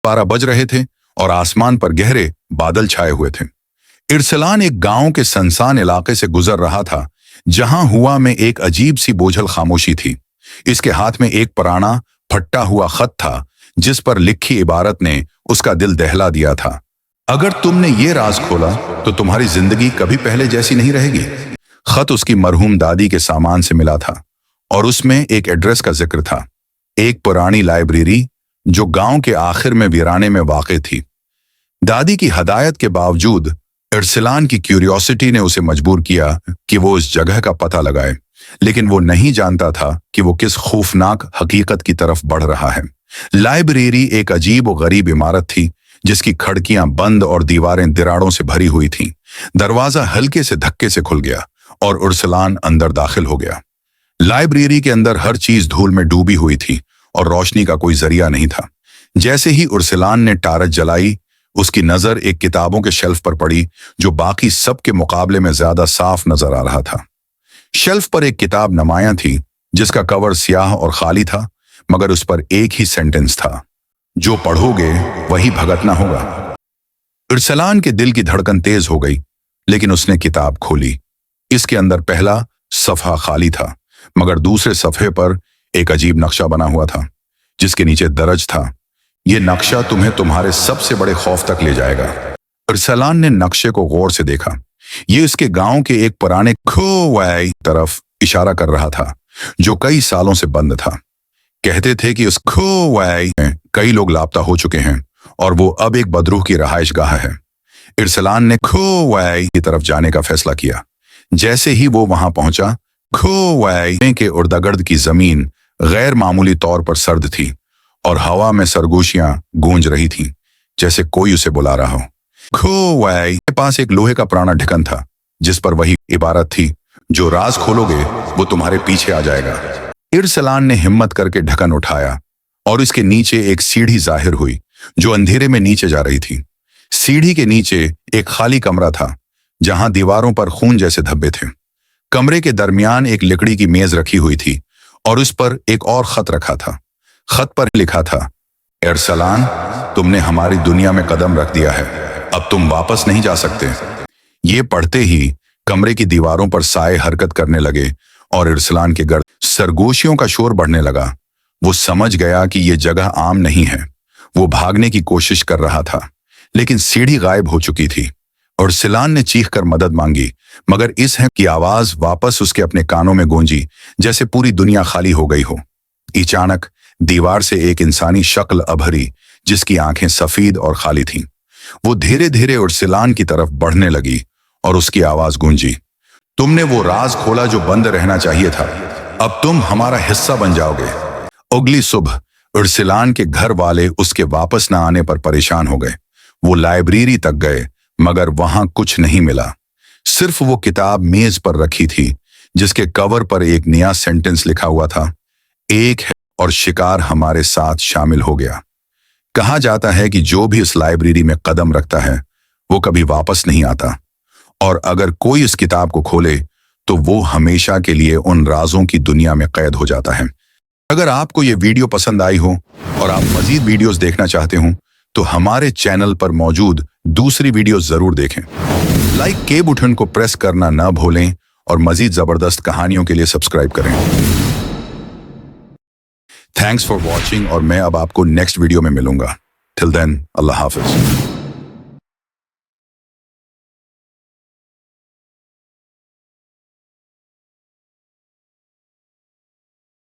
12 बज रहे थे और आसमान पर गहरे बादल छाए हुए थे। इरसलान एक गांव के सुनसान इलाके से गुजर रहा था, जहां हुआ में एक अजीब सी बोझल खामोशी थी। इसके हाथ में एक पुराना फटा हुआ खत था, जिस पर लिखी इबारत ने उसका दिल दहला दिया था। अगर तुमने ये राज खोला तो तुम्हारी जिंदगी कभी पहले जैसी नहीं रहेगी। खत उसकी मरहूम दादी के सामान से मिला था और उसमें एक एड्रेस का जिक्र था, एक पुरानी लाइब्रेरी जो गांव के आखिर में वीराने में वाक़ थी। दादी की हदायत के बावजूद इरसलान की क्यूरियोसिटी ने उसे मजबूर किया कि वो इस जगह का पता लगाए, लेकिन वो नहीं जानता था कि वो किस खौफनाक हकीकत की तरफ बढ़ रहा है। लाइब्रेरी एक अजीब और गरीब इमारत थी, जिसकी खिड़कियां बंद और दीवारें दरारों से भरी हुई थीं। दरवाजा हल्के से धक्के से खुल गया और इरसलान अंदर दाखिल हो गया। लाइब्रेरी के अंदर हर चीज धूल में डूबी हुई थी और रोशनी का कोई जरिया नहीं था। जैसे ही इरसलान ने टारच जलाई, उसकी नजर एक किताबों के शेल्फ पर पड़ी, जो बाकी सब के मुकाबले में ज्यादा साफ नजर आ रहा था। शेल्फ पर एक किताब नुमायां थी, जिसका कवर स्याह और खाली था, मगर उस पर एक ही सेंटेंस था, जो पढ़ोगे वही भगतना होगा। इरसलान के दिल की धड़कन तेज हो गई, लेकिन उसने किताब खोली। इसके अंदर पहला सफ़ा खाली था, मगर दूसरे सफ़े पर एक अजीब नक्शा बना हुआ था, जिसके नीचे दर्ज था, ये नक्शा तुम्हें तुम्हारे सबसे बड़े खौफ तक ले जाएगा। इरसलान ने नक्शे को गौर से देखा। ये इसके गांव के एक पुराने खोवाई तरफ इशारा कर रहा था, जो कई सालों से बंद था। कहते थे कि उस खोवाई में कई लोग लापता हो चुके हैं और वो अब एक बदरूह की रहाइश गाह है। इरसलान ने खोवाई की तरफ जाने का फैसला किया। जैसे ही वो वहां पहुंचा, खोवाई के इर्द-गिर्द की जमीन गैर मामूली तौर पर सर्द थी और हवा में सरगोशियां गूंज रही थीं, जैसे कोई उसे बुला रहा हो। खोवाई के पास एक लोहे का पुराना ढक्कन था, जिस पर वही इबारत थी, जो राज खोलोगे वो तुम्हारे पीछे आ जाएगा। इरसलान ने हिम्मत करके ढक्कन उठाया और इसके नीचे एक सीढ़ी जाहिर हुई, जो अंधेरे में नीचे जा रही थी। सीढ़ी के नीचे एक खाली कमरा था, जहां दीवारों पर खून जैसे धब्बे थे। कमरे के दरमियान एक लकड़ी की मेज रखी हुई थी और उस पर एक और खत रखा था। खत पर लिखा था, इरसलान, तुमने हमारी दुनिया में कदम रख दिया है, अब तुम वापस नहीं जा सकते। ये पढ़ते ही कमरे की दीवारों पर साए हरकत करने लगे और इरसलान के गर्द सरगोशियों का शोर बढ़ने लगा। वो समझ गया कि ये जगह आम नहीं है। वो भागने की कोशिश कर रहा था, लेकिन सीढ़ी गायब हो चुकी थी। इरसलान ने चीख कर मदद मांगी, मगर इस है की आवाज वापस उसके अपने कानों में गूंजी, जैसे पूरी दुनिया खाली हो गई हो। अचानक दीवार से एक इंसानी शक्ल अभरी, जिसकी आंखें सफेद और खाली थीं। वो धीरे धीरे इरसलान की तरफ बढ़ने लगी और उसकी आवाज गूंजी, तुमने वो राज खोला जो बंद रहना चाहिए था, अब तुम हमारा हिस्सा बन जाओगे। अगली सुबह इरसलान के घर वाले उसके वापस न आने पर परेशान हो गए। वो लाइब्रेरी तक गए, मगर वहां कुछ नहीं मिला। सिर्फ वो किताब मेज पर रखी थी, जिसके कवर पर एक नया सेंटेंस लिखा हुआ था, एक है और शिकार हमारे साथ शामिल हो गया। कहा जाता है कि जो भी इस लाइब्रेरी में कदम रखता है, वो कभी वापस नहीं आता, और अगर कोई इस किताब को खोले तो वो हमेशा के लिए उन राजों की दुनिया में कैद हो जाता है। अगर आपको ये वीडियो पसंद आई हो और आप मजीद वीडियोस देखना चाहते हो, तो हमारे चैनल पर मौजूद दूसरी वीडियो जरूर देखें। लाइक के बटन को प्रेस करना ना भूलें और मजीद जबरदस्त कहानियों के लिए सब्सक्राइब करें। थैंक्स फॉर वॉचिंग, और मैं अब आपको नेक्स्ट वीडियो में मिलूंगा। टिल देन, अल्लाह हाफिज।